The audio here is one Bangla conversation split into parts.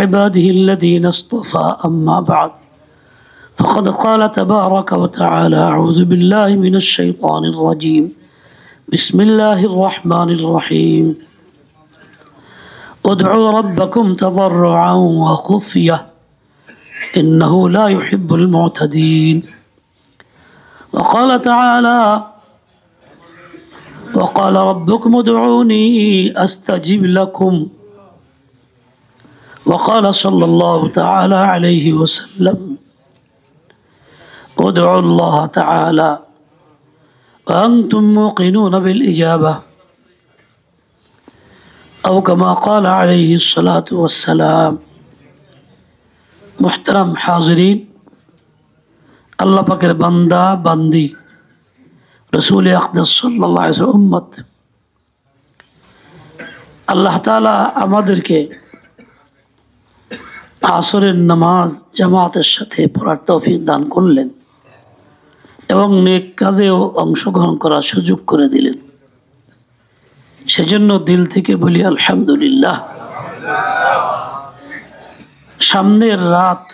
عباده الذين اصطفى أما بعد فقد قال تبارك وتعالى أعوذ بالله من الشيطان الرجيم بسم الله الرحمن الرحيم ادعوا ربكم تضرعا وخفية إنه لا يحب المعتدين وقال تعالى وقال ربكم ادعوني أستجب لكم وقال صلى الله تعالى عليه وسلم ادعوا الله تعالى وأنتم موقنون بالإجابة أو كما قال عليه الصلاة والسلام محترم حاضرين الله পাকের বান্দা বান্দি রসুল আকদাস সাল্লাল্লাহু আলাইহি ওয়াসাল্লাম উম্মত আল্লাহ তাআলা আমাদেরকে আসরের নামাজ জামাতের সাথে পড়ার তৌফিক দান করলেন এবং নেক কাজেও অংশগ্রহণ করার সুযোগ করে দিলেন। সেজন্য দিল থেকে বলি আলহামদুলিল্লাহ। সামনের রাত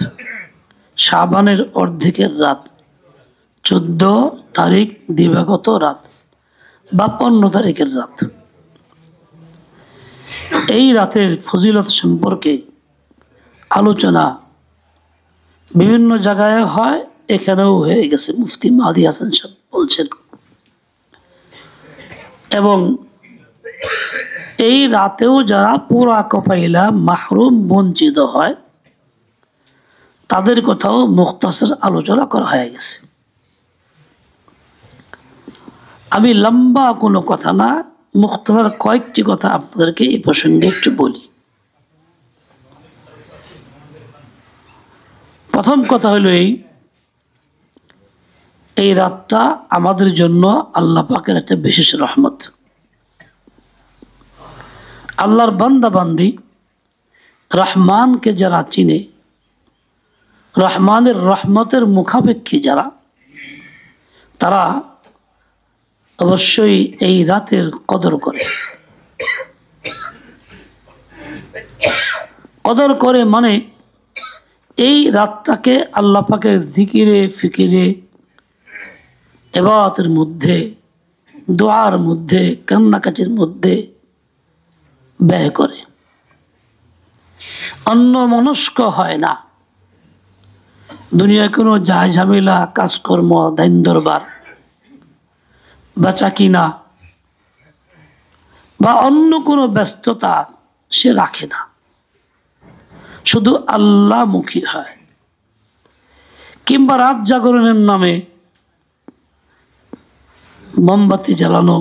শাবানের অর্ধেকের রাত 14 তারিখ দিবাগত রাত বা 15 তারিখের রাত। এই রাতের ফজিলত সম্পর্কে আলোচনা বিভিন্ন জায়গায় হয়, এখানেও হয়ে গেছে। মুফতি মাহদী হাসান সাহেব বলছেন এবং এই রাতেও যারা পুরা কপাইলা মাহরুম বঞ্চিত হয় তাদের কথাও মুখতাসর আলোচনা করা হয়ে গেছে। আমি লম্বা কোনো কথা না, মুখতাসর কয়েকটি কথা আপনাদেরকে এই প্রসঙ্গে একটু বলি। প্রথম কথা হলো এই রাতটা আমাদের জন্য আল্লাহ পাকের একটা বিশেষ রহমত। আল্লাহর বান্দা বান্দি রহমানকে যারা চিনে, রহমানের রহমতের মুখাপেক্ষী যারা, তারা অবশ্যই এই রাতের কদর করে। কদর করে মানে এই রাতটাকে আল্লাহ পাকের জিকিরে ফিকিরে ইবাদতের মধ্যে, দোয়ার মধ্যে, কান্নাকাটির মধ্যে ব্যয় করে, অন্যমনস্ক হয় না। দুনিয়ায় কোনো যায় ঝামেলা, কাজকর্ম, দাইন দরবার, বেচা কিনা বা অন্য কোনো ব্যস্ততা সে রাখে না, শুধু আল্লাহমুখী হয়। কিংবা রাত জাগরণের নামে মোমবাতি জ্বালানো,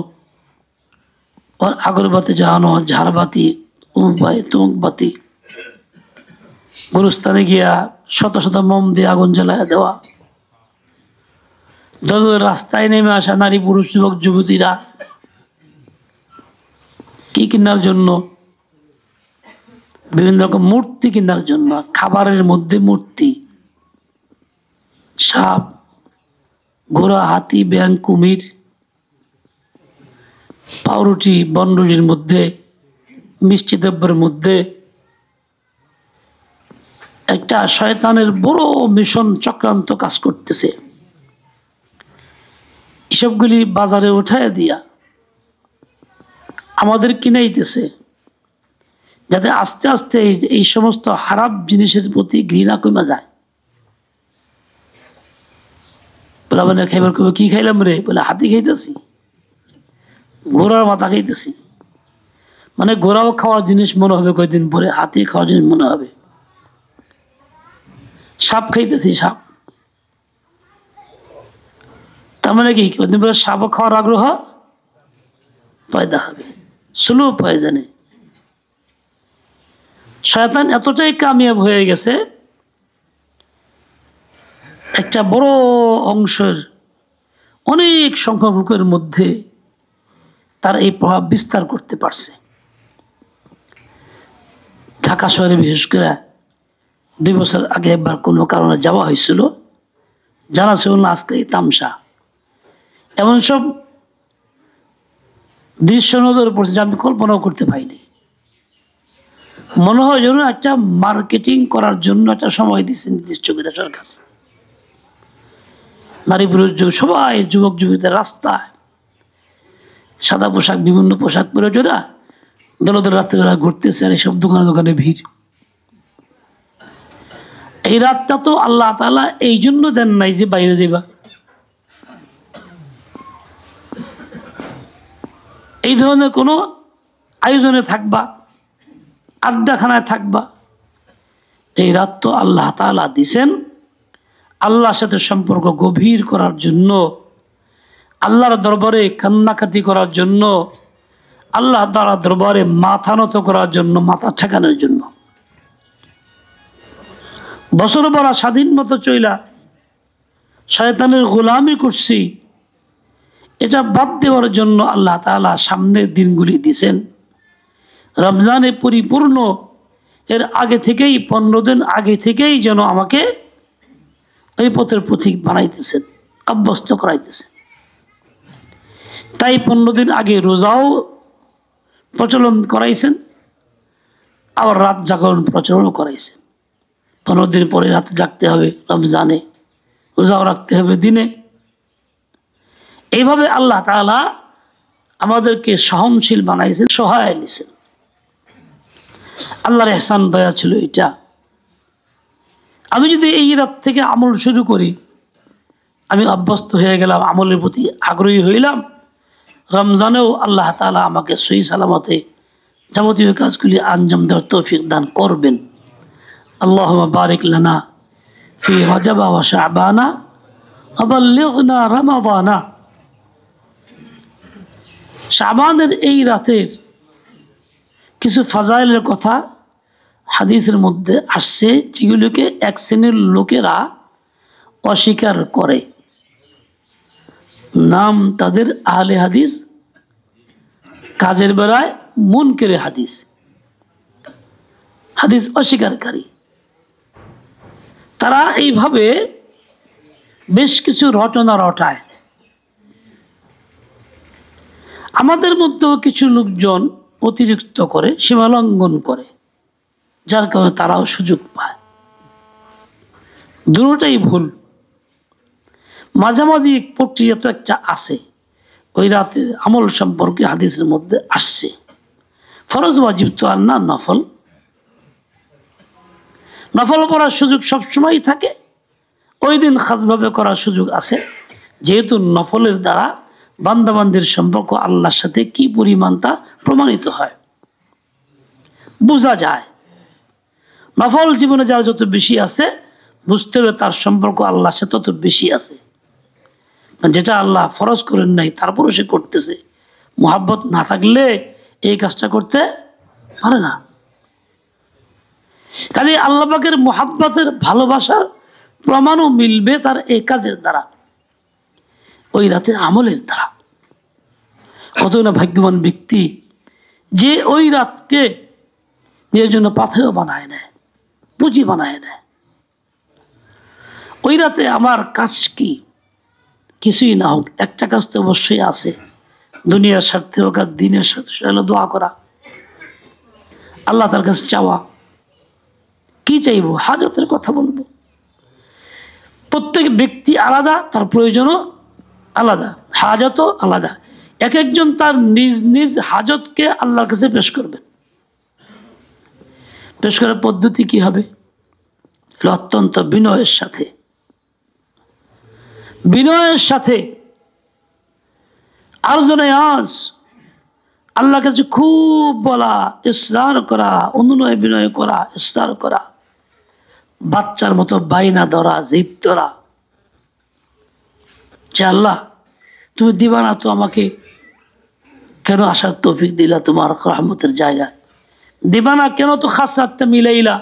আগরবাতি জ্বালানো, ঝাড়বাতি, তুমুকবাতি, গুরুস্থানে গিয়া শত শত মোম দিয়ে আগুন জ্বালায় দেওয়া, রাস্তায় নেমে আসা নারী পুরুষ যুবক যুবতীরা কি কেনার জন্য? বিভিন্ন রকম মূর্তি কেনার জন্য। খাবারের মধ্যে মূর্তি, সাপ, ঘোড়া, হাতি, ব্যাঙ, কুমির, পাউরুটি, বনরুটির মধ্যে, মিষ্টি দ্রব্যের মধ্যে একটা শয়তানের বড় মিশন চক্রান্ত কাজ করতেছে। এসবগুলি বাজারে উঠায় দিয়া আমাদের কিনাইতেছে, যাতে আস্তে আস্তে এই সমস্ত খারাপ জিনিসের প্রতি ঘৃণা কমে যায়। বলে মানে খাইবার কমে, কি খাইলাম রে? বলে হাতি খাইতেছি, ঘোড়ার মাথা খাইতেছি। মানে ঘোড়াও খাওয়ার জিনিস মনে হবে কয়েকদিন পরে, হাতি খাওয়ার জিনিস মনে হবে। সাপ খাইতেছি, সাপ। তার মানে কি কয়েকদিন পরে সাপ খাওয়ার আগ্রহ পয়দা হবে। স্লো পয়জনে শয়তান এতটাই কামিয়াব হয়ে গেছে, একটা বড় অংশের অনেক সংখ্যক লোকের মধ্যে তার এই প্রভাব বিস্তার করতে পারছে। ঢাকা শহরে বিশেষ করে 2 বছর আগে একবার কোনো কারণে যাওয়া হয়েছিল, জানা ছিল না আজকে এই তামসা। এমন সব দৃশ্য নজরে পড়ছে যে আমি কল্পনাও করতে পাইনি। মনে হয় যেন একটা মার্কেটিং করার জন্য একটা সময় দিচ্ছে নির্দিষ্ট করে সরকার। নারী পুরুষ সবাই যুবক যুবতীদের রাস্তায় সাদা পোশাক, বিভিন্ন পোশাক পরে ওরা দলে দলে রাত্রেবেলা ঘুরতেছে, আর এইসব দোকানে দোকানে ভিড়। এই রাতটা তো আল্লাহ তাআলা এই জন্য দেন নাই যে বাইরে যাবা, এই ধরনের কোনো আয়োজনে থাকবা, আড্ডাখানায় থাকবা। এই রাত তো আল্লাহ তাআলা দিছেন আল্লাহর সাথে সম্পর্ক গভীর করার জন্য, আল্লাহর দরবারে কান্নাকাটি করার জন্য, আল্লাহ তাআলার দরবারে মাথা নত করার জন্য, মাথা ঠেকানোর জন্য। বছর বড় স্বাধীন মতো চইলা শয়তানের গোলামি করছি, এটা বাদ দেওয়ার জন্য আল্লাহ তাআলা সামনের দিনগুলি দিছেন। রমজানে পরিপূর্ণ এর আগে থেকেই 15 দিন আগে থেকেই যেন আমাকে ওই পথের পথিক বানাইতেছেন, অভ্যস্ত করাইতেছেন। তাই 15 দিন আগে রোজাও প্রচলন করাইছেন, আবার রাত জাগরণ প্রচলনও করাইছেন। 15 দিন পরে রাতে জাগতে হবে রমজানে, রোজাও রাখতে হবে দিনে। এইভাবে আল্লাহ তাআলা আমাদেরকে সহনশীল বানাইছেন, সহায় নিছেন। আল্লাহর ইহসান, দয়া ছিল এটা। আমি যদি এই রাত থেকে আমল শুরু করি, আমি অভ্যস্ত হয়ে গেলাম, আমলের প্রতি আগ্রহী হইলাম, রমজানেও আল্লাহ তাআলা আমাকে সহি সালামতে যাবতীয় কাজগুলি আঞ্জাম দেওয়ার তৌফিক দান করবেন। আল্লাহুম্মা বারিক লানা ফি রজব ওয়া শাবানা ওয়া বাল্লিগনা রমাদানা। শাবানের এই রাতের কিছু ফাজাইলের কথা হাদিসের মধ্যে আসছে, যেগুলোকে এক শ্রেণীর লোকেরা অস্বীকার করে। নাম তাদের আহলে হাদিস, কাজের বেলায় মুনকিরে হাদিস, হাদিস অস্বীকারী। তারা এইভাবে বেশ কিছু রটনা রটায়। আমাদের মধ্যেও কিছু লোকজন অতিরিক্ত করে, সীমালঙ্ঘন করে, যার কারণে তারাও সুযোগ পায়। দুটোটাই ভুল। মাঝামাঝি প্রক্রিয়া তো একটা আছে। ওই রাতে আমল সম্পর্কে হাদিসের মধ্যে আসছে, ফরজ ওয়াজিব তো আর না, নফল। নফল পড়ার সুযোগ সবসময় থাকে, ওই দিন খাসভাবে করার সুযোগ আছে, যেহেতু নফলের দ্বারা বান্দাবান্দির সম্পর্ক আল্লাহর সাথে কি পরিমাণ তা প্রমাণিত হয়, বোঝা যায়। নফল জীবনে যারা যত বেশি আছে, বুঝতে হবে তার সম্পর্ক আল্লাহর সাথে তত বেশি আছে। যেটা আল্লাহ ফরজ করেন নাই তারপরও সে করতেছে, মুহাব্বত না থাকলে এই কাজটা করতে পারে না। কাজে আল্লাহ পাকের মুহাব্বতের ভালোবাসার প্রমাণও মিলবে তার এই কাজের দ্বারা, ওই রাতের আমলের দ্বারা। কত না ভাগ্যবান ব্যক্তি যে ওই রাতকে নিজের জন্য পাথেয় বানায় নেয়, পুঁজি বানায় নেয়। ওই রাতে আমার কাজ কি? কিছুই না হোক, একটা কাজ তো অবশ্যই আছে, দুনিয়ার স্বার্থে হোক আর দিনের স্বার্থে, হলো দোয়া করা, আল্লাহ তার কাছে চাওয়া। কি চাইবো? হাজতের কথা বলবো। প্রত্যেক ব্যক্তি আলাদা, তার প্রয়োজনও আলাদা, হাজতও আলাদা। এক একজন তার নিজ নিজ হাজতকে আল্লাহর কাছে পেশ করবেন। পেশ করার পদ্ধতি কি হবে? অত্যন্ত বিনয়ের সাথে, বিনয়ের সাথে আজ আল্লাহর কাছে খুব বলা, ইসরার করা, অনুনয় বিনয় করা, ইসরার করা, বাচ্চার মতো বাইনা ধরা, জিদ ধরা, যে আল্লাহ তুমি দিবা না তো আমাকে কেন আসার তৌফিক দিলা তোমার রহমতের জায়গায়? দিবা না কেন তো খাস রাতটা মিলাইলা?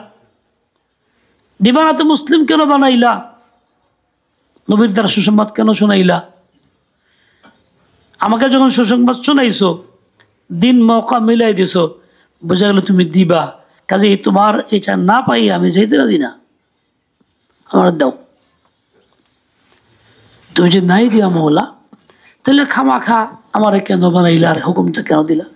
দিবা না তো মুসলিম কেন বানাইলা? নবীর দ্বারা সুসংবাদ কেন শোনাইলা? আমাকে যখন সুসংবাদ শোনাইছো, দিন মৌকা মিলাই দিছো, বোঝা গেল তুমি দিবা। কাজে তোমার এটা না পাই আমি যেতে রাজি না, আমার দাও। তুমি যদি নাই দিয়া মৌলা, তাহলে খামাখা আমার কেন বানাইলা, আর হুকুমটা কেন দিলা?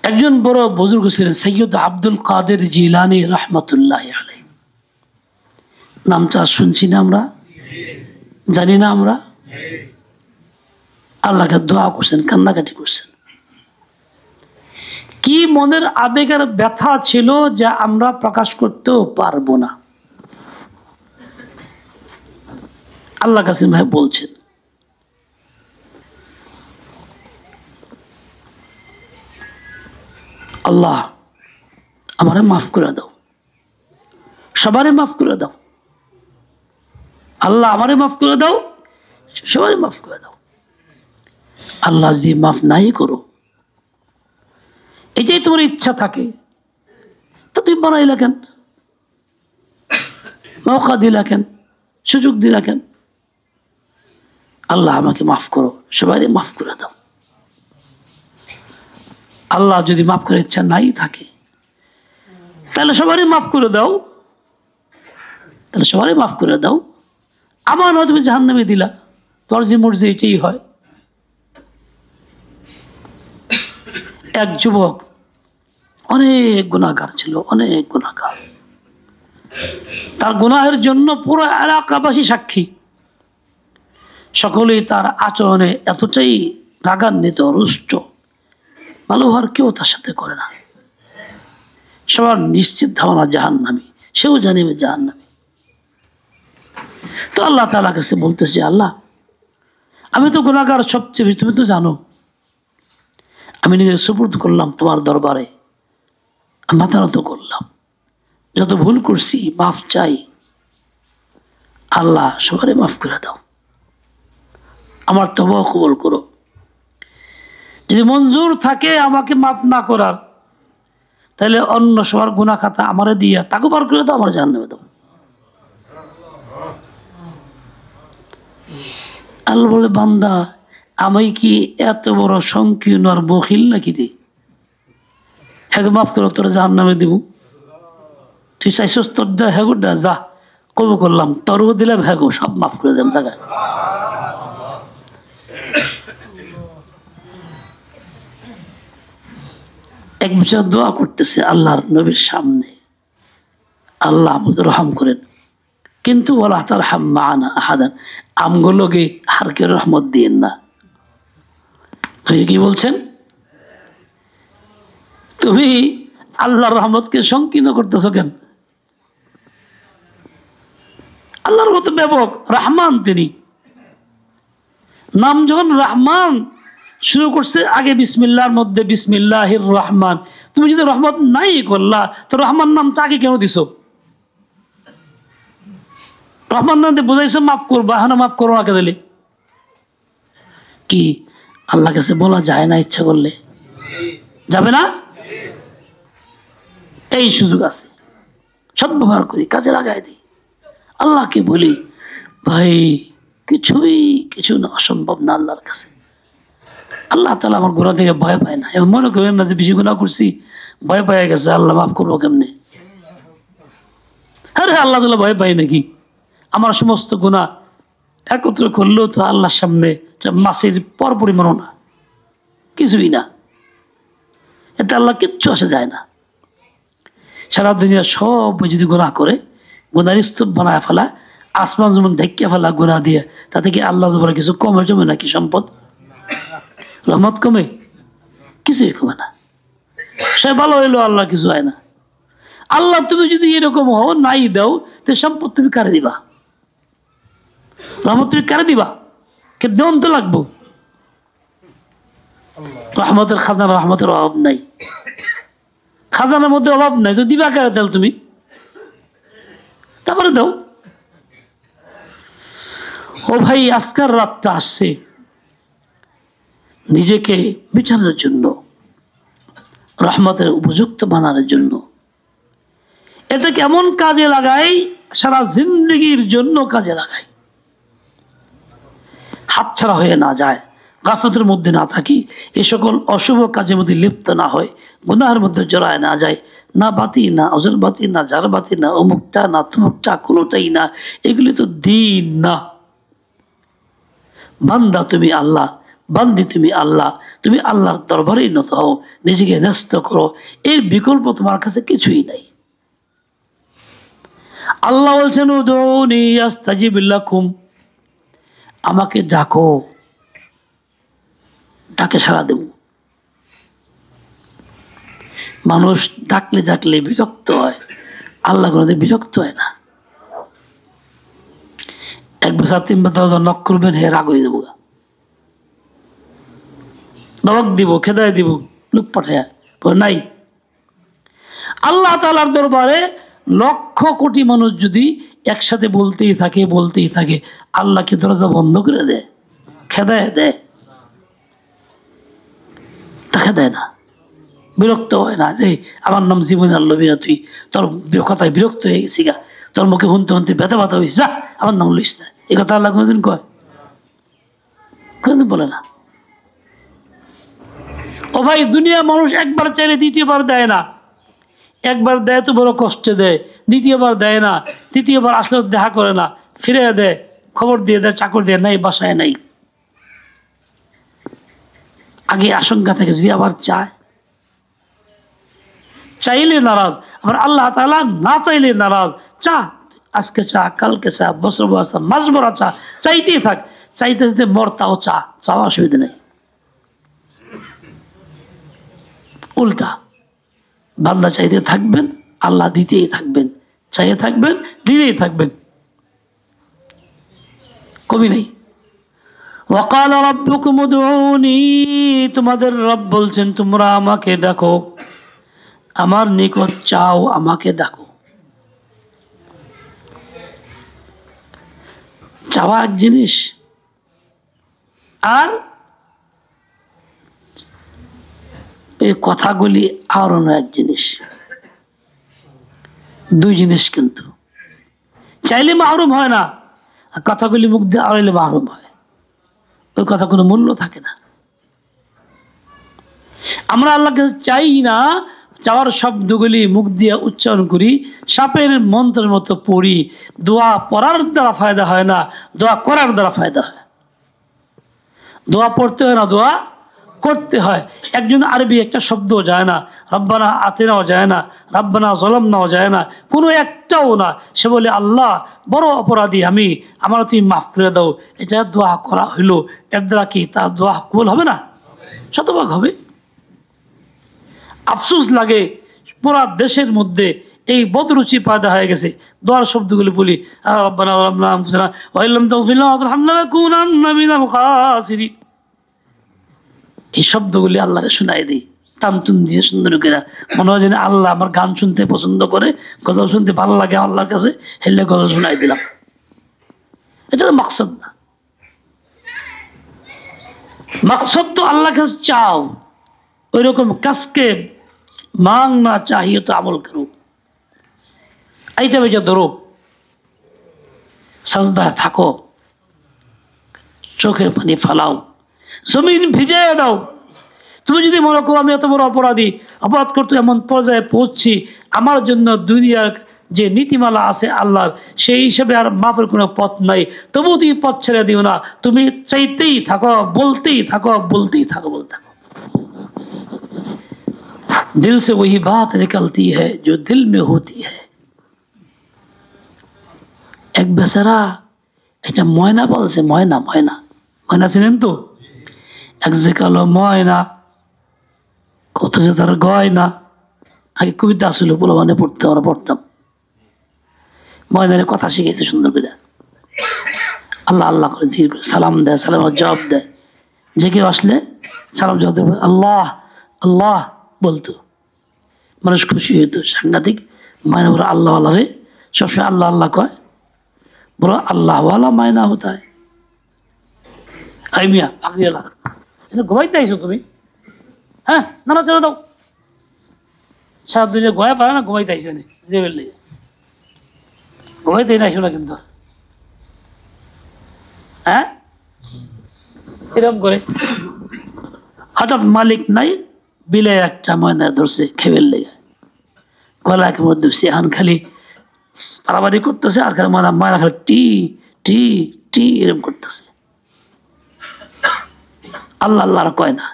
একজন বড় বুজুর্গ ছিলেন সৈয়দ আব্দুল কাদের জিলানী রহমতুল্লাহ আলাইহি। নামটা শুনছি না আমরা, জানি না আমরা? আল্লাহকে দোয়া করছেন, কান্নাকাটি করছেন। কি মনের আবেগের ব্যথা ছিল যা আমরা প্রকাশ করতেও পারবো না। আল্লাহ কাসিম ভাই বলছেন, আল্লাহ আমারে মাফ করে দাও, সবারে মাফ করে দাও। আল্লাহ আমারে মাফ করে দাও, সবারে মাফ করে দাও। আল্লাহ যদি মাফ নাই করো, এটাই তোমার ইচ্ছা থাকে, তো তুমি বানাইলা কেন, মৌকা দিলা কেন, সুযোগ দিলা কেন? আল্লাহ আমাকে মাফ করো, সবাই মাফ করে দাও। আল্লাহ যদি মাফ করার ইচ্ছা নাই থাকে, তাহলে সবারই মাফ করে দাও, তাহলে সবারই মাফ করে দাও। আমার নয় তুমি জাহান্নামে দিলা, তর্জি মর্জি এটাই হয়। এক যুবক অনেক গুনাহগার ছিল, অনেক গুনাহগার। তার গুনাহের জন্য পুরো এলাকাবাসী সাক্ষী। সকলেই তার আচরণে এতটাই রাগান্বিত, রুষ্ট, ভালো হওয়ার কেউ তার সাথে করে না। সবার নিশ্চিত ধারণা জাহান্নামী, সেও জানিবে জাহান্নামী। তো আল্লাহ তাআলার কাছে বলতেছে, আল্লাহ আমি তো গুনাহগার সবচেয়ে বেশি, তুমি তো জানো। আমি নিজের সুপুর্দ করলাম তোমার দরবারে, মাথা নত করলাম, যত ভুল করছি মাফ চাই। আল্লাহ সবারে মাফ করে দাও, আমার তওবা কবুল করো। যদি মঞ্জুর থাকে আমাকে মাফ না করার, তাহলে অন্য সবার গুনাহ খাতা আমারে দিয়া তাকে বার করে দাও, আমার জাহান্নামে দাও। আল্লাহ বলে, বান্দা আমি কি এত বড় সংকীর্ণ আর বখিল নাকি রে? হ্যাঁ মাফ করো, তোরা জাহান্নামে দিব। তুই চাইছস তোর দা, হ্যাঁ গোডা যা, কবুল করলাম, তোরও দিলাম, হ্যাঁ গো সব মাফ করে দিলাম জায়গায়। এক বছর দোয়া করতেছে আল্লাহর নবীর সামনে, আল্লাহ আমাদের রহম করেন, কিন্তু ওয়ালা তারহাম মা'ানা আহাদান, আমগুলোকে আর কেউ রহমত দিয়েন না। কি বলছেন? তুমি আল্লাহর রহমতকে সংকীর্ণ করতেছো কেন? আল্লাহর মতো ব্যাপক রহমান, তিনি নাম যখন রহমান শুরু করছে আগে বিসমিল্লাহর মধ্যে বিসমিল্লাহির রহমান, তুমি যদি রহমত নাই করলা তো রহমান নামটা আগে কেন দিছো? রহমান নাম দিয়ে বুঝাইছো মাফ করবা, হ্যাঁ মাফ করো না দিলে কি আল্লাহ কাছে বলা যায় না? ইচ্ছা করলে যাবে না? এই সুযোগ আছে, সদ্ব্যবহার করি, কাজে লাগাই দিই। আল্লাহকে বলি, ভাই কিছু না অসম্ভব না আল্লাহর কাছে। আল্লাহ তাআলা আমার গুনাহ থেকে ভয় পায় না। এবার মনে করেন না যে বেশি গুনাহ করছি, ভয় পেয়ে গেছে, আল্লাহ মাফ করবো কেমনে? আরে আল্লাহ তাআলা ভয় পায় নাকি? আমার সমস্ত গুনাহ একত্র করলেও তো আল্লাহর সামনে মাছের পর পরিমাণও না, কিছুই না। এতে আল্লাহ কিচ্ছু আসে যায় না। সারা দুনিয়া সব যদি গুনাহ করে, গুনার স্তূপ বানায় ফেলা, আসমান জমিন ঢেকে ফেলা গুনাহ দিয়ে, তাতে কি আল্লাহর উপরে কিছু কমে জমে নাকি? সম্পদ রহমত কমে? কিছুই কমে না। সে ভালো হইলো আল্লাহ কিছু হয় না। আল্লাহ তুমি যদি এরকম হও, নাই দাও, তো সম্পদ তুমি কারে দিবা? রহমত তুমি কারে দিবা? কে দেওয়ান তো লাগবো। রহমতের খাজানা, রহমতের অভাব নাই, খাজানার মধ্যে অভাব নাই, তো দিবা কারে? তাহলে তুমি তারপরে দাও। ও ভাই, আজকার রাতটা আসছে নিজেকে বিচারের জন্য, রহমতের উপযুক্ত বানানোর জন্য। এটা কেমন কাজে লাগাই? সারা জিন্দগির জন্য কাজে লাগাই, হাতছাড়া হয়ে না যায়, গাফলতের মধ্যে না থাকি, এ সকল অশুভ কাজের মধ্যে লিপ্ত না হয়, গুনাহের মধ্যে জড়ায় না যায়, না বাতি, না অজর বাতি, না যার বাতি, না অমুকটা, না তুমুকটা, কোনোটাই না। এগুলি তো দিন না। বান্দা তুমি আল্লাহ বান্দি তুমি আল্লাহ, তুমি আল্লাহর দরবারেই নত হও, নিজেকে ন্যস্ত করো, এর বিকল্প তোমার কাছে কিছুই নাই। আল্লাহ বলছেন উদউনি আস্তাজিব লাকুম, আমাকে ডাকো, ডাকে সাড়া দেব। মানুষ ডাকলে ডাকলে বিরক্ত হয়, আল্লাহ কোনোদিন বিরক্ত হয় না। এক বছর 3 বার দরজা নক করবেন, হে রাগ হয়ে দেবো, নক দিব, খেদায় দিব, লোক পাঠায় নাই। আল্লাহ তাআলার দরবারে লক্ষ কোটি মানুষ যদি একসাথে বলতেই থাকে, আল্লাহকে দরজা বন্ধ করে দেয়, খেদায় দেয়? তা খেদায় না, বিরক্ত হয় না যে আমার নাম জীবন আল্লবি না, তুই তোর কথায় বিরক্ত হয়ে গেছি গা, তোর মুখে শুনতে ব্যথা হয়েছে, যা আমার নাম লইস না। এই কথা আল্লাহ কোনোদিন কয়? কোনোদিন বলে না। ও ভাই, দুনিয়া মানুষ একবার চাইলে দ্বিতীয়বার দেয় না, একবার দেয় তো বড় কষ্টে দেয়, দ্বিতীয়বার দেয় না, তৃতীয়বার আসলেও দেখা করে না, ফিরে দেয়, খবর দিয়ে দেয়, চাকর দিয়ে নাই, বাসায় নাই। আগে আশঙ্কা থাকে যদি আবার চাইলে নারাজ, আবার আল্লাহ তাআলা না চাইলে নারাজ। আজকে কালকে বছর বছর মাস ভরা চাইতেই থাক, চাইতে চাইতে মরতাও চাওয়া অসুবিধা নেই। উল্টা, বান্দা চাইতে থাকবেন, আল্লাহ দিতেই থাকবেন, চাইতে থাকবেন, দিতেই থাকবেন, কমি নেই। ওয়াকাল রাব্বুকুম উদউনি, তোমাদের রব বলছেন তোমরা আমাকে ডাকো, আমার নিকট চাও, আমাকে ডাকো। চাওয়া এক জিনিস, আর এই কথাগুলি আওড়ানো এক জিনিস, দুই জিনিস। কিন্তু চাইলে মাহরুম হয় না, আর কথাগুলি মুখ দিয়ে আওড়াইলে মাহরুম হয়। ওই কথা কোনো মূল্য থাকে না। আমরা আল্লাহকে চাই না, চাওয়ার শব্দগুলি মুখ দিয়ে উচ্চারণ করি, সাপের মন্ত্রের মতো পড়ি। দোয়া পড়ার দ্বারা ফায়দা হয় না, দোয়া করার দ্বারা ফায়দা হয়। দোয়া পড়তে হয় না, দোয়া করতে হয়। একজন আরবি একটা শব্দও যায় না, রব্বানা আতিনাও যায় না, রব্বানা যালামনাও যায় না, কোনো একটাও না। সে বলে আল্লাহ বড় অপরাধী আমি, আমার তুমি মাফ করে দাও। এটা দোয়া করা হইলো, এর দ্বারা কি তার দোয়া কবুল হবে না? শতভাগ হবে। আফসোস লাগে পুরা দেশের মধ্যে এই বদরুচি পয়দা হয়ে গেছে। দোয়ার শব্দগুলি বলি, রব্বানা যালামনা আনফুসানা ওয়া ইল্লাম তাগফির লানা ওয়া তারহামনা লানাকুনান্না মিনাল খাসিরিন। এই শব্দগুলি আল্লাহকে শোনাই দিই টানটুন দিয়ে সুন্দর করে, মনে হয় যেন আল্লাহ আমার গান শুনতে পছন্দ করে, গজল শুনতে ভালো লাগে আল্লাহর কাছে, হেললে গজল শোনাই দিলাম। এটা তো মাকসাদ না। মাকসাদ তো আল্লাহর কাছে চাও, ওই রকম কাজকে মাং না চাহিয়ে তো আমল করো। এইটা বেজা ধরো, সাজদায় থাকো, চোখের পানি ফালাও, জমিন ভিজিয়ে দাও। তুমি যদি মনে করো আমি এত বড় অপরাধী, অপরাধ করতে এমন পর্যায়ে পৌঁছছি, আমার জন্য দুনিয়ার যে নীতিমালা আছে আল্লাহর, সেই হিসেবে আর মাফের কোনো পথ নাই, তবুও তুমি পথ ছেড়ে দিও না। তুমি চাইতেই থাকো, বলতেই থাকো, বলতেই থাকো, বলতে থাকো। दिल से वही बात निकलती है जो दिल में होती है। এক বেচারা একটা ময়না বলছে, ময়না ময়না ময়না ছিলেন তো, এক যে কালো ময়না, কত যে তার গয়না। আগে কবিতা আসলে মানে আমরা পড়তাম। ময়দানের কথা শিখেছে সুন্দর করে, আল্লাহ আল্লাহ করে জিকির করে, সালাম দেয়, সালামের জবাব দেয়। যে কেউ আসলে সালাম জবাব দেবে, আল্লাহ আল্লাহ বলতো, মানুষ খুশি হইতো। সাংঘাতিক ময়না বলো আল্লাহ আল্লাহ রে, সবসময় আল্লাহ আল্লাহ কয়, বলো আল্লাহ ওয়ালা মায়না হতা হয়। আই মিয়া পাগড়িওয়ালা, এটা ঘুমাইতে আইসো তুমি? হ্যাঁ, না না ছেড়ে দাও, সারা দুনিয়া ঘুমাই পারে না, ঘুমাইতে আইসে নি যে বললে ঘুমাইতে না, শোনা কিন্তু হ্যাঁ এরকম করে। হঠাৎ মালিক নাই, বিলে একটা ময়না ধরছে খেবের লেগে, গলাকে মধ্যে এখন খালি পারাবাড়ি করতেছে, আর খালি ময়না খালি টি টি টি এরকম করতেছে। আল্লাহ আল্লাহ আর কয় না,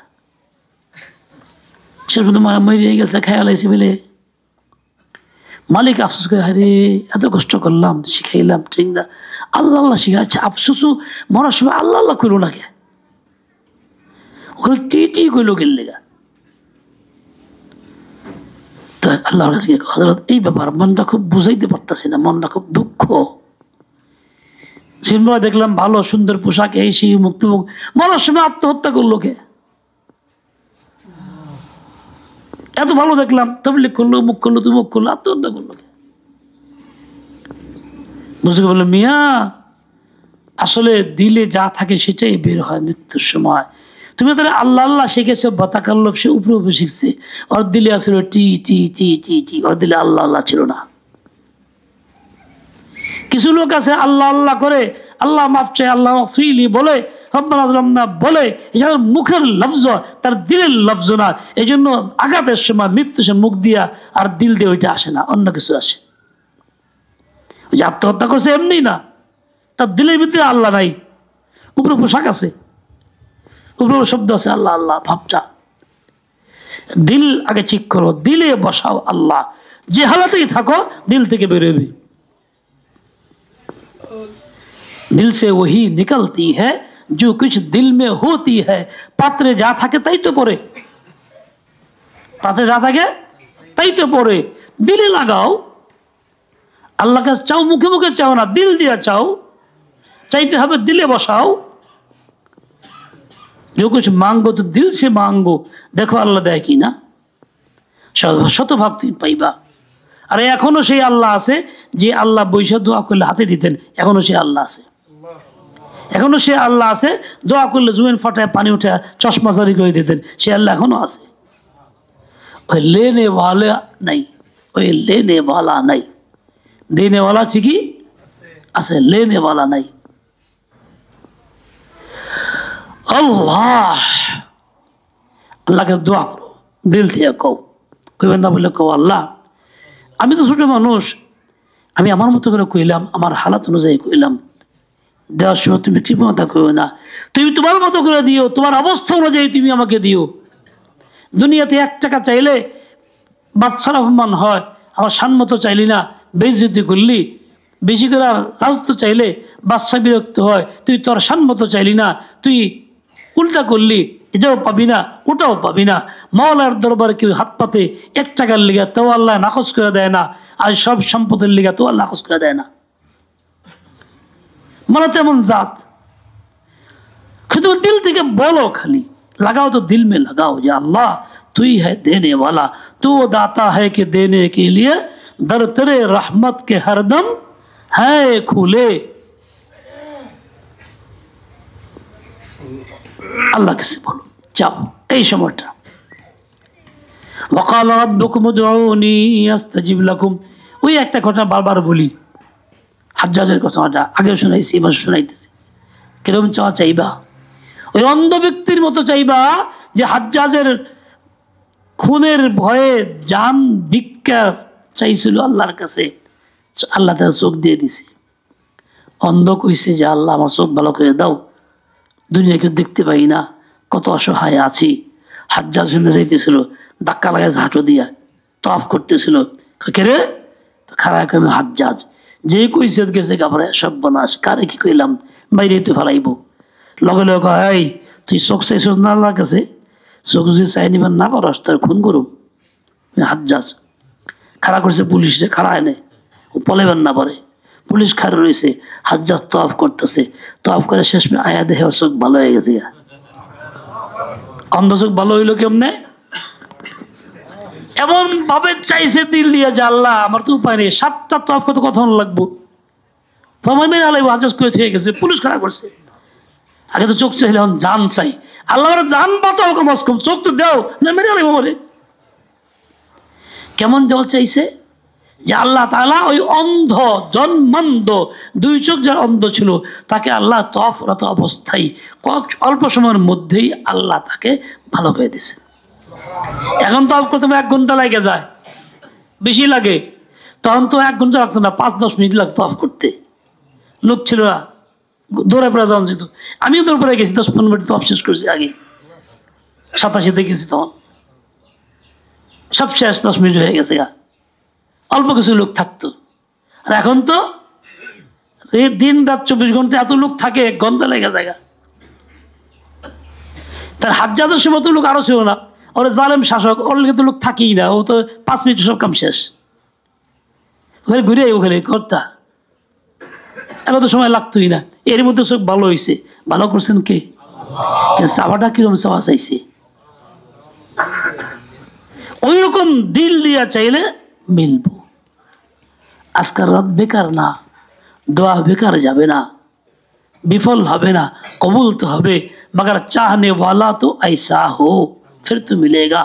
সে শুধু মরিয়ে গেছে খেয়াল আইসি বলে। মালিক আফসোস করে, আরে এত কষ্ট করলাম, শিখাইলাম, ঠিক না, আল্লাহ আল্লাহ শিখাচ্ছে, আফসোসও মরার সময় আল্লাহ আল্লাহ করলো না কে, ওখানে টি করলো গেলে গা। তো আল্লাহর কাছে হযরত এই ব্যাপার মনটা খুব বুঝাইতে পারতেছি না, মনটা খুব দুঃখ। সিনেমা দেখলাম ভালো সুন্দর পোশাক, এই সেই মুক্তি মুখ, মরার সময় আত্মহত্যা করলো কে? এত ভালো দেখলাম, তাবলীগ করলো, মুখ করলো, তুমুক করলো, আত্মহত্যা করলো কে? বুঝতে বললো, মিয়া আসলে দিলে যা থাকে সেটাই বের হয় মৃত্যুর সময়। তুমি তাহলে আল্লাহ আল্লাহ শিখেছো, বাতাকাল্লফ সে উপরে উপরে শিখছে, ওর দিলে আসলে টি টি টি টি টি, ওর দিলে আল্লাহ আল্লাহ ছিল না। কিছু লোক আছে আল্লাহ আল্লাহ করে, আল্লাহ মাফ চাই, আল্লাহ ফ্রিলি বলে, রব্বানা যালামনা বলে, এটা মুখের লফজ, তার দিলের লফজ না। এই জন্য আঘাতের সময় মৃত্যুর সময় মুখ দিয়া আর দিল দিয়ে ওইটা আসে না, অন্য কিছু আসে। ওই যে আত্মহত্যা করছে এমনি না, তার দিলের ভিতরে আল্লাহ নাই, উপরে পোশাক আছে, উপরে শব্দ আছে আল্লাহ আল্লাহ ভাবটা। দিল আগে ঠিক করো, দিলে বসাও আল্লাহ, যে হালাতেই থাকো দিল থেকে বেরোবে। दिल से वही निकलती है जो कुछ दिल में होती है। पात्रे जा থাকে তাই তো পড়ে, পাত্রে যা থাকে তাই তো পড়ে। দিলে লাগাও, আল্লাহ কাছে চাও, মুখে মুখে চাও না, দিল দিয়ে চাও, চাইতে হবে দিলে বসাও। जो कुछ मांगो तो दिल से मांगो, দেখো আল্লাহ দেয় কি না, শতভাগ তুমি পাইবা। আর এখনো সেই আল্লাহ আছে যে আল্লাহ বৈশা দোয়া করলে হাতে দিতেন, এখনো সেই আল্লাহ আছে, এখনো সে আল্লাহ আছে, দোয়া করলে জুয়েন ফাটায় পানি উঠে চশমা জারি করে দিতেন, সে আল্লাহ এখনো আছে। ওই লেনে ওয়ালা নাই, ওই লেনে ওয়ালা নাই, দেনে ওয়ালা ঠিকই আছে, লেনে ওয়ালা নাই। আল্লাহ আল্লাহকে দোয়া করো, দিল থেকে কও, কইবেন না বলে কও, আল্লাহ আমি তো ছোট মানুষ, আমি আমার মতো করে কইলাম, আমার হালাত অনুযায়ী কইলাম, দেওয়ার সময় তুমি কৃপণতা করো না, তুমি তোমার মতো করে দিও, তোমার অবস্থা অনুযায়ী তুমি আমাকে দিও। দুনিয়াতে 1 টাকা চাইলে বাদশার অপমান হয়, আমার সম্মত চাইলি না বেইজ্জতি করলি, বেশি করে রাজত্ব চাইলে বাদশা বিরক্ত হয়, তুই তোর সম্মত চাইলি না, তুই উল্টা করলি, এটাও পাবি না ওটাও পাবি না। মাওলার দরবারে কেউ হাত পাতে 1 টাকার লিগা তো আল্লাহ নাকচ করে দেয় না, আর সব সম্পদের লিগা তো আল্লাহ নাকচ করে দেয় না। মানে তেমন জাত, শুধু দিল থেকে বলো, খালি लगाओ तो दिल में लगाओ, या अल्लाह तू ही है देने वाला, तू दाता है कि देने के लिए दर तेरे रहमत के हरदम है खुले। আল্লাহ কাছে বলো, চাও এই সময়টা। وقال ربكم ادعوني استجب لكم, ওই একটা কথা বারবার বলি, হাজ্জাজের কথাটা আগে শোনাইছি, এবার শোনাইতেছি। কিরকম চাওয়া চাইবা? ওই অন্ধ ব্যক্তির মতো চাইবা যে হাজ্জাজের খুনের ভয়ে জান ভিক্ষা চাইছিল আল্লাহর কাছে, আল্লাহ তার চোখ দিয়ে দিছে। অন্ধ কইছে যে আল্লাহ আমার চোখ ভালো করে দাও, দুনিয়াকে দেখতে পাই না, কত অসহায় আছি। হাজ্জাজ শুনে যাইতেছিল, ধাক্কা লাগায় ঝাঁটো দিয়া তফ করতেছিল, কে তো খারাপ আমি হাজ্জাজ, যে কইছে গেছে কাপড়ে সব বনাস, কারে কি কইলাম, বাইরে তুই ফেলাইব। লগে লগে এই তুই চোখ চাইছিস না আল্লাহর কাছে, চোখ যদি চাই নিবার না পারস তোর খুন করুম। হাজ্জাজ খাড়া করছে, পুলিশে খাড়া এনে পলেবেন না পারে, পুলিশ খাড়া রয়েছে, হাজ্জাজ তফ করতেছে, তফ করে শেষ আয়া দেহে ওর চোখ ভালো হয়ে গেছে। অন্ধ চোখ ভালো হইলো কেমনে? এমন ভাবে চাইছে দিল দিয়ে যে আল্লাহ আমার তো উপায় নেই, 7টা তফ কত কথা লাগবো, হাজ্জাজ করে থেকে গেছে, পুলিশ খাড়া করছে। আগে তো চোখ চাইলে এখন জান চাই, আল্লাহ জান বাঁচাও, কমাস কম চোখ তো দেও না, মেরে আলাই বাবারে। কেমন দেওয়া চাইছে যে আল্লাহ তাআলা ওই অন্ধ জন্মান্ধ 2 চোখ যার অন্ধ ছিল তাকে আল্লাহ তফরত অবস্থায় অল্প সময়ের মধ্যেই আল্লাহ তাকে ভালো করে দিছে। এখন তফ করতে 1 ঘন্টা লাগে যায়, বেশি লাগে, তখন তো 1 ঘন্টা লাগতো না, 5-10 মিনিট লাগতো তফ করতে। লোক ছিল না, দৌড়ে পড়ে যাওয়া যেত, আমিও দৌড় পড়ে গেছি, 10-15 মিনিট তফ শেষ করছি আগে। 87 গেছি তখন, সব শেষ, 10 মিনিট হয়ে গেছে গা, অল্প কিছু লোক থাকতো। আর এখন তো দিন রাত 24 ঘন্টা এত লোক থাকে, 1 ঘন্টা লেগে যায়। তার হাজ্জাদের সময় তো লোক আরো ছিল না, ওর জালেম শাসক, ওর লিগে তো লোক থাকেই না, ও তো 5 মিনিট সব কাম শেষ, ওখানে ঘুরে ওখানে করতা, এত তো সময় লাগতোই না। এর মধ্যে সব ভালো হয়েছে, ভালো করছেন কে? চাওয়াটা কিরকম চাওয়া চাইছে, ওই রকম দিল দিয়া চাইলে মিলব। আজকাল রাত বেকার না, দোয়া বেকার যাবে না, विफल হবে না, কবুল তো হবে। मगर चाहने वाला तो ऐसा हो फिर तो मिलेगा।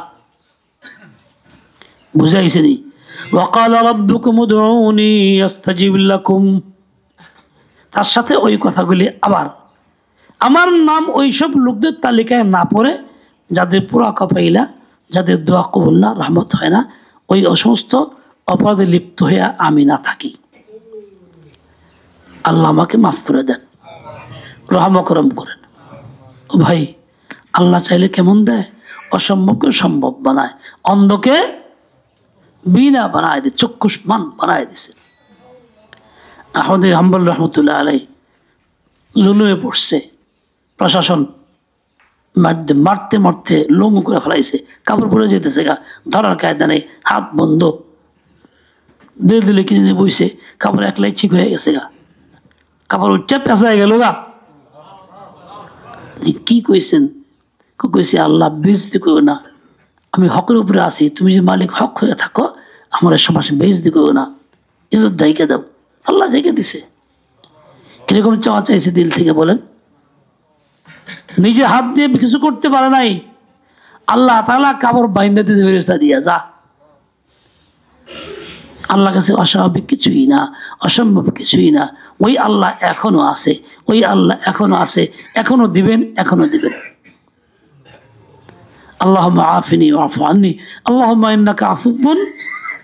বুঝাইছে নি? وقال ربكم ادعوني استجب لكم। তার সাথে ওই কথাগুলি আবার আমার নাম ওই সব লোকদের তালিকায় না পড়ে যাদের পুরা কপাইলা, যাদের দোয়া কবুল না, রহমত হয় না, ওই অসমস্ত অপরাধে লিপ্ত হয়ে আমি না থাকি। আল্লাহ আমাকে মাফ করে দেন, রহম করম করেন। ও ভাই, আল্লাহ চাইলে কেমন দেয়? অসম্ভবকে সম্ভব বানায়, অন্ধকে বিনা বানায় দিয়ে চক্ষুষ্মান বানায় দিছে। আহমদ হাম্বল রহমতুল্লাহ আলাই জুলুমে পড়ছে, প্রশাসন মারতে মারতে লোম করে ফেলাইছে, কাপড় পরে যেতেছে গা, ধরার কায়দা নেই, হাত বন্ধ, দিল দিলে কি জানি বইছে, কাপড় একলাই ঠিক হয়ে গেছে গা, কাপড় উচ্চা পেঁচায় গেল গা। কি কইছেন? কইছে আল্লাহ বেইজ্জতি করো না, আমি হকের উপরে আছি, তুমি যে মালিক হক হয়ে থাকো, আমার সমাজে বেইজ্জতি করো না, ইজ্জত জায়গা দাও। আল্লাহ জায়গা দিছে। কিরকম চাওয়া চাইছে দিল থেকে বলেন? নিজে হাত দিয়ে কিছু করতে পারে নাই, আল্লাহ তাআলা কাপড় বাইন্ধা দিয়েছে ফেরেশতা দিয়া, যা। আল্লাহ কাছে অস্বাভাবিক কিছুই না, অসম্ভব কিছুই না। ওই আল্লাহ এখনো আছে, ওই আল্লাহ এখনো আছে, এখনো দিবেন, এখনো দিবেন। আল্লাহুম্মা আফিনি ওয়াফু আন্নি, আল্লাহুম্মা ইন্নাকা আফুউন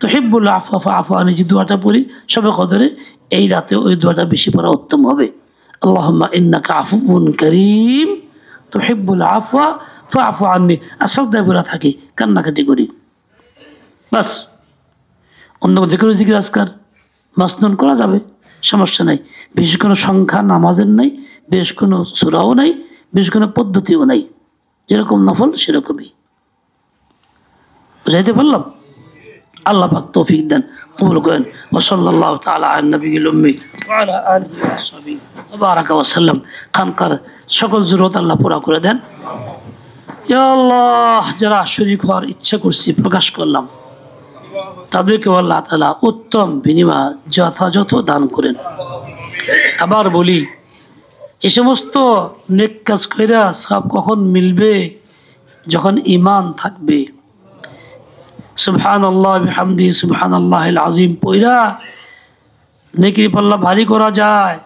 তুহিব্বুল আফওয়া ফাআফু আন্নি। যে দোয়াটা পড়ি সবে কদরে, এই রাতে ওই দোয়াটা বেশি পড়া উত্তম হবে। আল্লাহুম্মা ইন্নাকা আফুউন কারীম তুহিব্বুল আফওয়া ফাআফু আন্নি। আর সাজদায় পড়া থাকি, কান্নাকাটি করি, বাস। অন্য যে কোনো জিকির আজকার মাসনুন করা যাবে, সমস্যা নাই। বিশেষ কোনো সংখ্যা নামাজের নাই, বেশ কোনো সূরাও নাই, বেশ কোনো পদ্ধতিও নাই, যেরকম নফল সেরকমই। বুঝাইতে পারলাম? আল্লাহ পাক তৌফিক দেন, কবুল করেন। ওয়া সাল্লাল্লাহু তাআলা আলা নবিয়িল উম্মি ওয়া আলা আলিহি ওয়া সাহবিহি ওয়া বারাকা ওয়া সাল্লাম। খানকার সকল জরুরত আল্লাহ পুরা করে দেন। ইয়া আল্লাহ, যারা শরীক হওয়ার ইচ্ছা করছি, প্রকাশ করলাম, তাদেরকে আল্লাহ তাআলা উত্তম বিনিময় যথাযথ দান করেন। আবার বলি, এই সমস্ত নেক কাজ কইরা সব কখন মিলবে? যখন ঈমান থাকবে। সুবহানাল্লাহ বিহামদিহি সুবহানাল্লাহিল আযীম পয়রা নেকির পাল্লা ভারী করা যায়।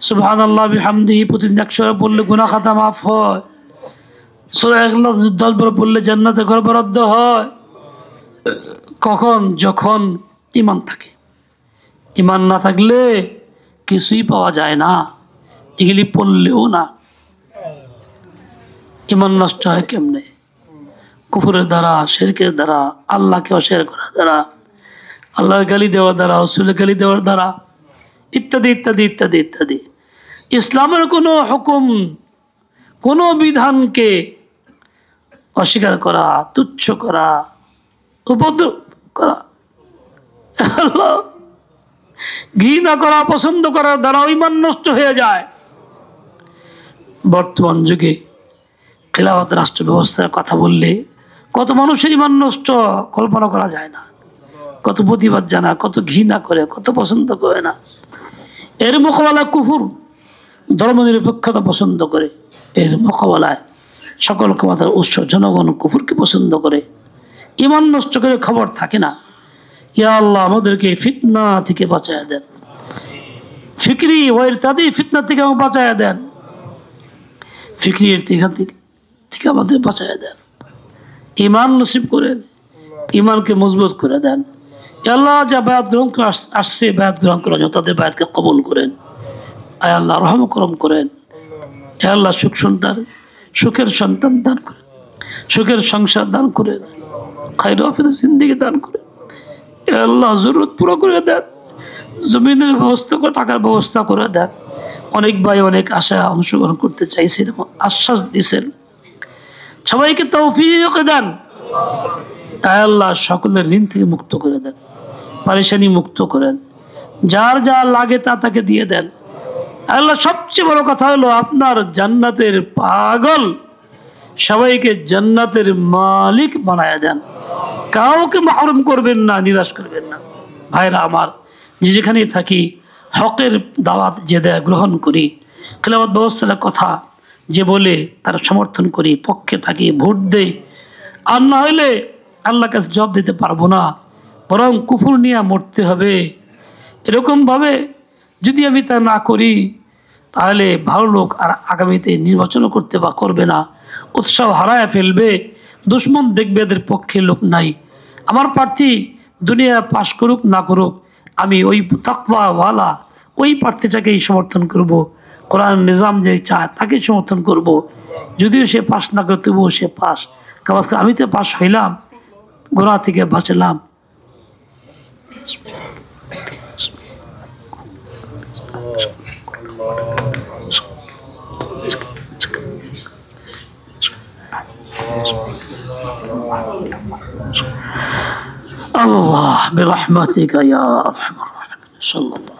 সুবহানাল্লাহ বিহামদিহি প্রতিদিন 100 বার পড়লে গুনাহ খাতা মাফ হয়। সূরা ইখলাস 10 বার পড়লে জান্নাতে ঘর বরাদ্দ হয়। কখন? যখন ঈমান থাকে। ঈমান না থাকলে কিছুই পাওয়া যায় না, এগুলি পড়লেও না। ঈমান নষ্ট হয় কেমনে? কুফরের দ্বারা, শিরকের দ্বারা, আল্লাহকে অস্বীকার করার দ্বারা, আল্লাহর গালি দেওয়ার দ্বারা, রাসূলের গালি দেওয়ার দ্বারা, ইত্যাদি ইত্যাদি ইত্যাদি ইত্যাদি। ইসলামের কোনো হুকুম, কোনো বিধানকে অস্বীকার করা, তুচ্ছ করা, উপদ্রব করা, ঘৃণা করা, পছন্দ করার দ্বারা ঈমান নষ্ট হয়ে যায়। বর্তমান যুগে খিলাফত রাষ্ট্র ব্যবস্থার কথা বললে কত মানুষের ঈমান নষ্ট কল্পনা করা যায় না। কত প্রতিবাদ জানা, কত ঘৃণা করে, কত পছন্দ করে না। এর মোকাবেলায় কুফর ধর্মনিরপেক্ষতা পছন্দ করে, এর মোকাবেলায় সকল ক্ষমতার উৎস জনগণ কুফরকে পছন্দ করে, ঈমান নষ্ট করে খবর থাকে না। ইয়া আল্লাহ, আমাদেরকে ফিতনা থেকে বাঁচায়া দেন, ফিকরি ওয়াইর তাদের ফিতনা থেকে বাঁচায়া দেন, ফিকরি ইরতিকাব থেকে আমাদের বাঁচায়া দেন, ঈমান নসিব করেন, ঈমানকে মজবুত করে দেন। ইয়া আল্লাহ, যা বায়াত গ্রহণ করে আসছে, বায়াত গ্রহণ করেন, তাদের বায়াতকে কবুল করেন। আয় আল্লাহ, রহম করম করেন। ইয়া আল্লাহ, সুখের সন্তান দান করেন। সুখের সংসার দান করে, খায়র আফিয়াত জিন্দেগি দান করে। এ আল্লাহ জরুরত পুরো করে দেন, জমিনের ব্যবস্থা করে, টাকার ব্যবস্থা করে দেন। অনেক ভাই অনেক আশা অংশগ্রহণ করতে চাইছেন এবং আশ্বাস দিয়েছেন, সবাইকে তৌফিক দেন। আল্লাহ সকলের ঋণ থেকে মুক্ত করে দেন, পারেশানি মুক্ত করেন, যার যা লাগে তা তাকে দিয়ে দেন। আল্লাহ সবচেয়ে বড় কথা হলো আপনার জান্নাতের পাগল সবাইকে জান্নাতের মালিক বানায় দেন, কাউকে মাহরুম করবেন না, নিরাশ করবেন না। ভাইরা আমার, যে যেখানেই থাকি হকের দাওয়াত যে দেয় গ্রহণ করি, খেলাফত ব্যবস্থার কথা যে বলে তার সমর্থন করি, পক্ষে থাকি, ভোট দেই। আর না হইলে আল্লাহর কাছে জবাব দিতে পারবো না, বরং কুফর নিয়ে মরতে হবে। এরকমভাবে যদি আমি তা না করি তাহলে ভালো লোক আর আগামীতে নির্বাচনও করবে না, উৎসাহ হারায় ফেলবে, দুশ্মন দেখবে এদের পক্ষে লোক নাই। আমার প্রার্থী দুনিয়া পাশ করুক না করুক, আমি ওই তাকওয়াওয়ালা ওই প্রার্থীটাকেই সমর্থন করব, কোরআন নিজাম যে চায় তাকে সমর্থন করব। যদিও সে পাশ না করে তবুও সে পাশ, কারণ আমি তো পাশ হইলাম, গোড়া থেকে বাঁচলাম। الله برحمتك يا أرحم الراحمين. صلى الله